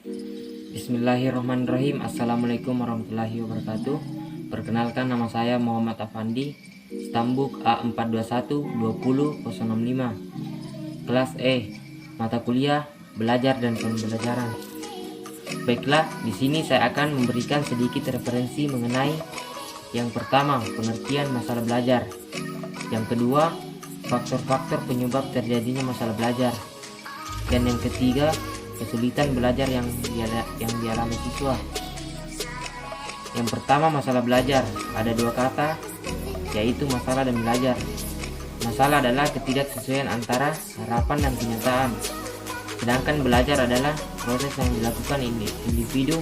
Bismillahirrahmanirrahim. Assalamualaikum warahmatullahi wabarakatuh. Perkenalkan, nama saya Muhammad Afandi, Stambuk A42120065. Kelas E, mata kuliah belajar dan pembelajaran. Baiklah, di sini saya akan memberikan sedikit referensi mengenai yang pertama, pengertian masalah belajar. Yang kedua, faktor-faktor penyebab terjadinya masalah belajar. Dan yang ketiga, kesulitan belajar yang dialami siswa. Yang pertama, masalah belajar. Ada dua kata, yaitu masalah dan belajar. Masalah adalah ketidaksesuaian antara harapan dan kenyataan. Sedangkan belajar adalah proses yang dilakukan individu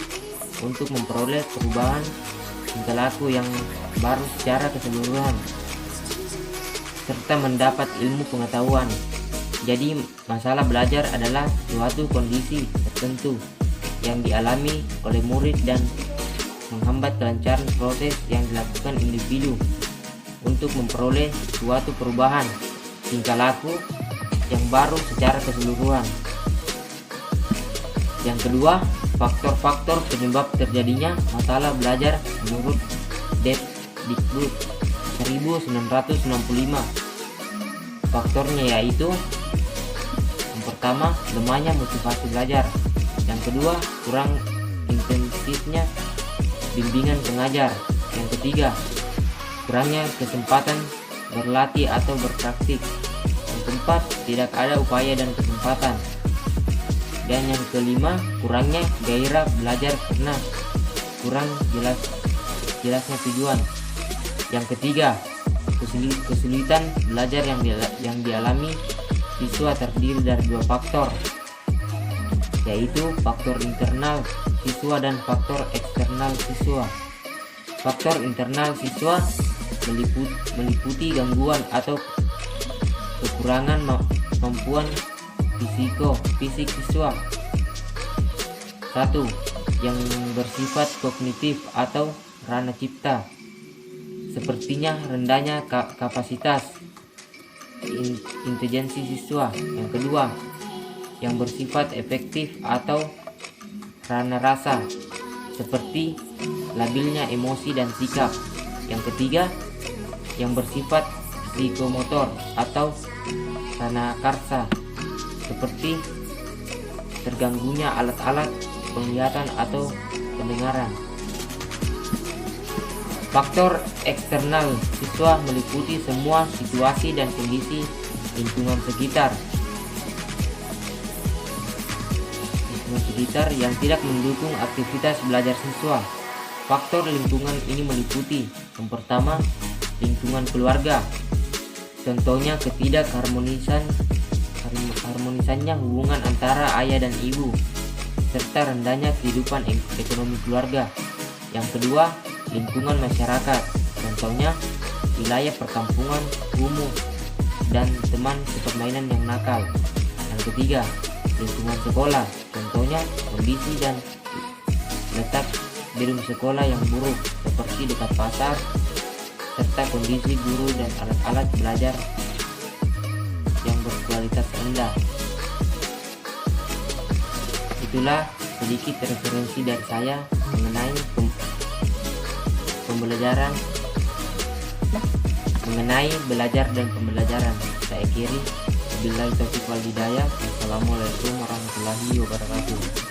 untuk memperoleh perubahan tingkah laku yang baru secara keseluruhan, serta mendapat ilmu pengetahuan. Jadi, masalah belajar adalah suatu kondisi tertentu yang dialami oleh murid dan menghambat kelancaran proses yang dilakukan individu untuk memperoleh suatu perubahan tingkah laku yang baru secara keseluruhan. Yang kedua, faktor-faktor penyebab terjadinya masalah belajar menurut Dikbud 1965. Faktornya yaitu: yang pertama, lemahnya motivasi belajar. Yang kedua, kurang intensifnya bimbingan pengajar. Yang ketiga, kurangnya kesempatan berlatih atau berpraktik. Yang keempat, tidak ada upaya dan kesempatan. Dan yang kelima, kurangnya gairah belajar karena kurang jelasnya tujuan. Yang ketiga, kesulitan belajar yang dialami siswa terdiri dari dua faktor, yaitu faktor internal siswa dan faktor eksternal siswa. Faktor internal siswa meliputi gangguan atau kekurangan kemampuan fisik siswa. 1. Yang bersifat kognitif atau ranah cipta, sepertinya rendahnya kapasitas intelijensi siswa. Yang kedua, yang bersifat efektif atau ranah rasa, seperti labilnya emosi dan sikap. Yang ketiga, yang bersifat psikomotor atau ranah karsa, seperti terganggunya alat-alat penglihatan atau pendengaran. Faktor eksternal siswa meliputi semua situasi dan kondisi lingkungan sekitar yang tidak mendukung aktivitas belajar siswa. Faktor lingkungan ini meliputi: yang pertama, lingkungan keluarga. Contohnya harmonisannya hubungan antara ayah dan ibu, serta rendahnya kehidupan ekonomi keluarga. Yang kedua, lingkungan masyarakat. Contohnya wilayah perkampungan, kumuh, dan teman sepermainan yang nakal. Yang ketiga, lingkungan sekolah. Contohnya kondisi dan letak gedung sekolah yang buruk, seperti dekat pasar, serta kondisi guru dan alat-alat belajar yang berkualitas rendah. Itulah sedikit referensi dari saya mengenai pembelajaran, mengenai belajar dan pembelajaran. Saya akhiri, wabillahi taufiq wal hidayah. Wassalamualaikum warahmatullahi wabarakatuh.